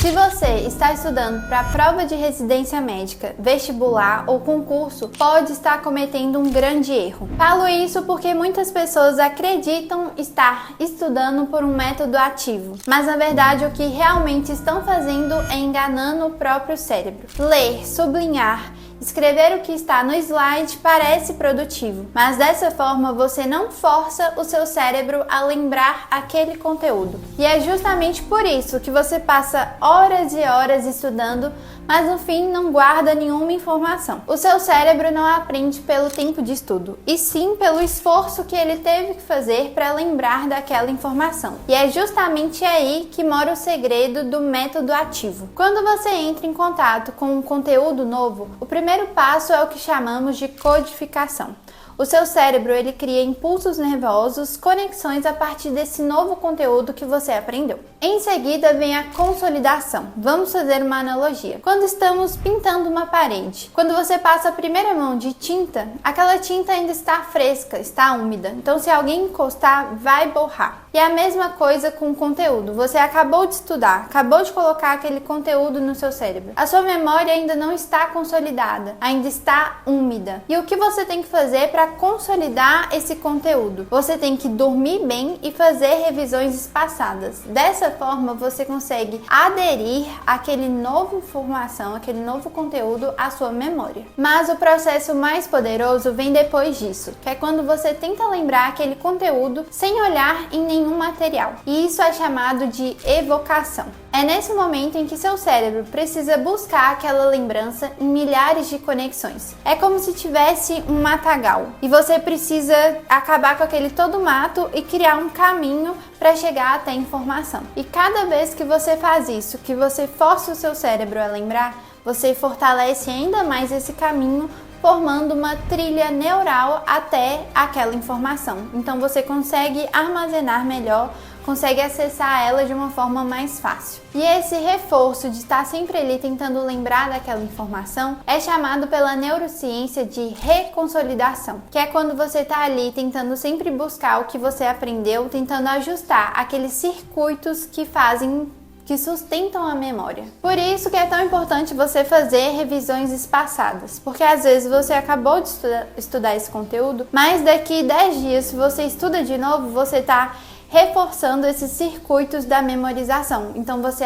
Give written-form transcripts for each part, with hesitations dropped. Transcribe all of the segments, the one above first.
Se você está estudando para a prova de residência médica, vestibular ou concurso, pode estar cometendo um grande erro. Falo isso porque muitas pessoas acreditam estar estudando por um método ativo, mas na verdade o que realmente estão fazendo é enganando o próprio cérebro. Ler, sublinhar, escrever o que está no slide parece produtivo, mas dessa forma você não força o seu cérebro a lembrar aquele conteúdo. E é justamente por isso que você passa horas e horas estudando, mas no fim não guarda nenhuma informação. O seu cérebro não aprende pelo tempo de estudo, e sim pelo esforço que ele teve que fazer para lembrar daquela informação. E é justamente aí que mora o segredo do método ativo. Quando você entra em contato com um conteúdo novo, o primeiro passo é o que chamamos de codificação. O seu cérebro ele cria impulsos nervosos, conexões a partir desse novo conteúdo que você aprendeu. Em seguida vem a consolidação. Vamos fazer uma analogia. Quando estamos pintando uma parede, quando você passa a primeira mão de tinta, aquela tinta ainda está fresca, está úmida. Então se alguém encostar, vai borrar. E é a mesma coisa com o conteúdo. Você acabou de estudar, acabou de colocar aquele conteúdo no seu cérebro. A sua memória ainda não está consolidada, ainda está úmida. E o que você tem que fazer para consolidar esse conteúdo? Você tem que dormir bem e fazer revisões espaçadas. Dessa forma, você consegue aderir àquele novo informação, aquele novo conteúdo à sua memória. Mas o processo mais poderoso vem depois disso, que é quando você tenta lembrar aquele conteúdo sem olhar em nenhum material. E isso é chamado de evocação. É nesse momento em que seu cérebro precisa buscar aquela lembrança em milhares de conexões. É como se tivesse um matagal e você precisa acabar com aquele todo mato e criar um caminho para chegar até a informação. E cada vez que você faz isso, que você força o seu cérebro a lembrar, você fortalece ainda mais esse caminho, formando uma trilha neural até aquela informação. Então você consegue armazenar melhor, consegue acessar ela de uma forma mais fácil. E esse reforço de estar sempre ali tentando lembrar daquela informação é chamado pela neurociência de reconsolidação, que é quando você está ali tentando sempre buscar o que você aprendeu, tentando ajustar aqueles circuitos que sustentam a memória. Por isso que é tão importante você fazer revisões espaçadas, porque às vezes você acabou de estudar esse conteúdo, mas daqui 10 dias, se você estuda de novo, você está reforçando esses circuitos da memorização. Então você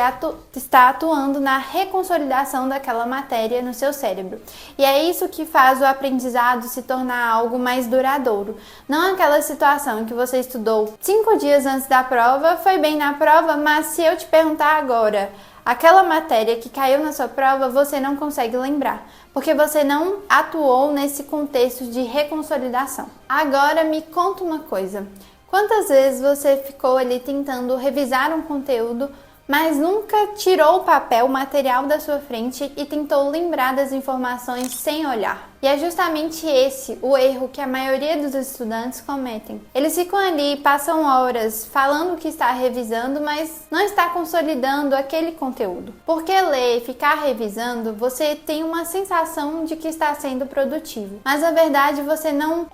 está atuando na reconsolidação daquela matéria no seu cérebro. E é isso que faz o aprendizado se tornar algo mais duradouro. Não aquela situação em que você estudou 5 dias antes da prova, foi bem na prova, mas se eu te perguntar agora, aquela matéria que caiu na sua prova, você não consegue lembrar, porque você não atuou nesse contexto de reconsolidação. Agora me conta uma coisa. Quantas vezes você ficou ali tentando revisar um conteúdo, mas nunca tirou o papel, o material da sua frente e tentou lembrar das informações sem olhar? E é justamente esse o erro que a maioria dos estudantes cometem. Eles ficam ali, passam horas falando que está revisando, mas não está consolidando aquele conteúdo. Porque ler e ficar revisando, você tem uma sensação de que está sendo produtivo. Mas na verdade você não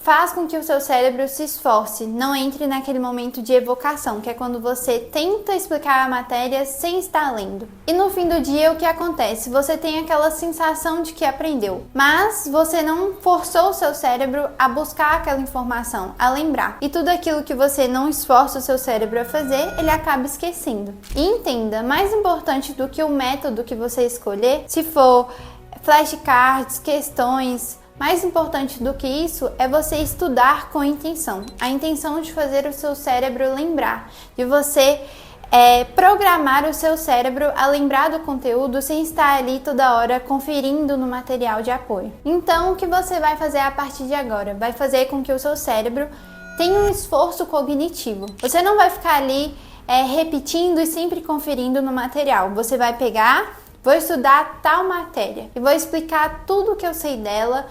faz com que o seu cérebro se esforce, não entre naquele momento de evocação, que é quando você tenta explicar a matéria sem estar lendo. E no fim do dia o que acontece? Você tem aquela sensação de que aprendeu, mas você não forçou o seu cérebro a buscar aquela informação, a lembrar. E tudo aquilo que você não esforça o seu cérebro a fazer, ele acaba esquecendo. E entenda, mais importante do que o método que você escolher, se for flashcards, questões, mais importante do que isso é você estudar com intenção. A intenção de fazer o seu cérebro lembrar, de você programar o seu cérebro a lembrar do conteúdo sem estar ali toda hora conferindo no material de apoio. Então, o que você vai fazer a partir de agora? Vai fazer com que o seu cérebro tenha um esforço cognitivo. Você não vai ficar ali repetindo e sempre conferindo no material. Você vai pegar, vou estudar tal matéria e vou explicar tudo o que eu sei dela,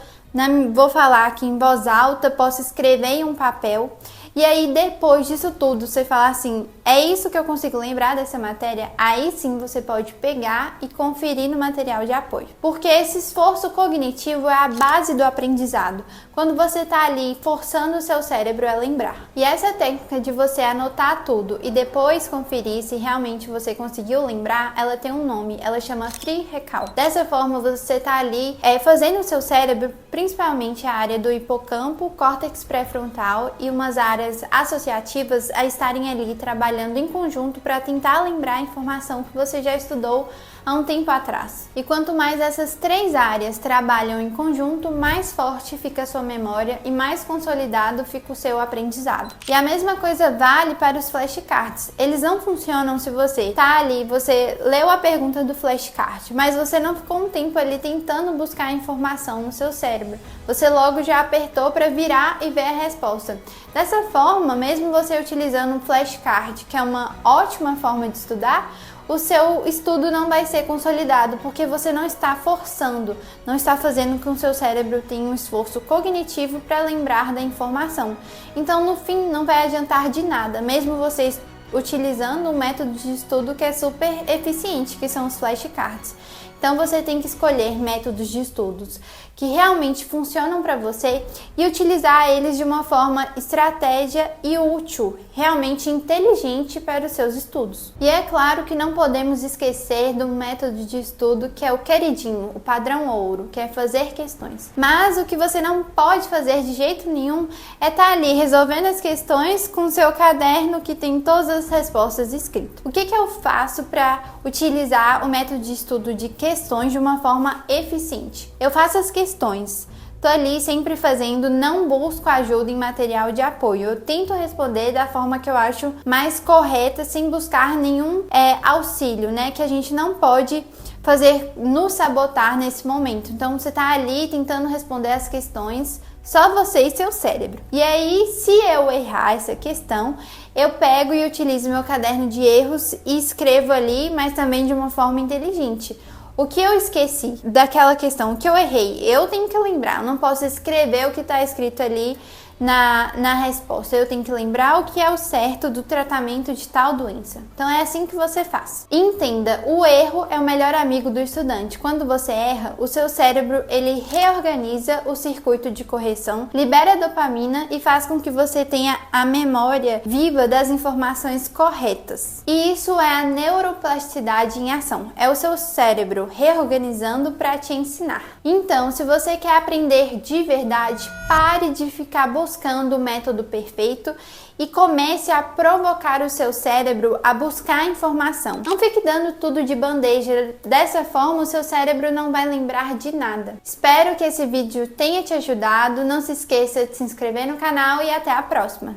vou falar aqui em voz alta, posso escrever em um papel. E aí depois disso tudo, você fala assim, é isso que eu consigo lembrar dessa matéria, aí sim você pode pegar e conferir no material de apoio. Porque esse esforço cognitivo é a base do aprendizado, quando você está ali forçando o seu cérebro a lembrar. E essa técnica de você anotar tudo e depois conferir se realmente você conseguiu lembrar, ela tem um nome, ela chama Free Recall. Dessa forma você está ali fazendo o seu cérebro, principalmente a área do hipocampo, córtex pré-frontal e umas áreas associativas a estarem ali trabalhando em conjunto para tentar lembrar a informação que você já estudou há um tempo atrás. E quanto mais essas três áreas trabalham em conjunto, mais forte fica a sua memória e mais consolidado fica o seu aprendizado. E a mesma coisa vale para os flashcards. Eles não funcionam se você tá ali, você leu a pergunta do flashcard, mas você não ficou um tempo ali tentando buscar a informação no seu cérebro. Você logo já apertou para virar e ver a resposta. Dessa forma, mesmo você utilizando um flashcard, que é uma ótima forma de estudar, o seu estudo não vai ser consolidado, porque você não está forçando, não está fazendo com que o seu cérebro tenha um esforço cognitivo para lembrar da informação. Então, no fim, não vai adiantar de nada, mesmo você utilizando um método de estudo que é super eficiente, que são os flashcards. Então, você tem que escolher métodos de estudos que realmente funcionam para você e utilizar eles de uma forma estratégia e útil, realmente inteligente para os seus estudos. E é claro que não podemos esquecer do método de estudo que é o queridinho, o padrão ouro, que é fazer questões. Mas o que você não pode fazer de jeito nenhum é estar ali resolvendo as questões com o seu caderno que tem todas as respostas escritas. O que eu faço para utilizar o método de estudo de questões de uma forma eficiente? Eu faço as questões. Tô ali sempre fazendo, não busco ajuda em material de apoio. Eu tento responder da forma que eu acho mais correta, sem buscar nenhum auxílio, né? Que a gente não pode fazer nos sabotar nesse momento. Então você tá ali tentando responder as questões, só você e seu cérebro. E aí, se eu errar essa questão, eu pego e utilizo meu caderno de erros e escrevo ali, mas também de uma forma inteligente. O que eu esqueci daquela questão, o que eu errei, eu tenho que lembrar. Eu não posso escrever o que está escrito ali na resposta. Eu tenho que lembrar o que é o certo do tratamento de tal doença. Então é assim que você faz. Entenda, o erro é o melhor amigo do estudante. Quando você erra, o seu cérebro ele reorganiza o circuito de correção, libera dopamina e faz com que você tenha a memória viva das informações corretas. E isso é a neuroplasticidade em ação. É o seu cérebro reorganizando para te ensinar. Então, se você quer aprender de verdade, pare de ficar buscando o método perfeito e comece a provocar o seu cérebro a buscar informação. Não fique dando tudo de bandeja, dessa forma o seu cérebro não vai lembrar de nada. Espero que esse vídeo tenha te ajudado, não se esqueça de se inscrever no canal e até a próxima!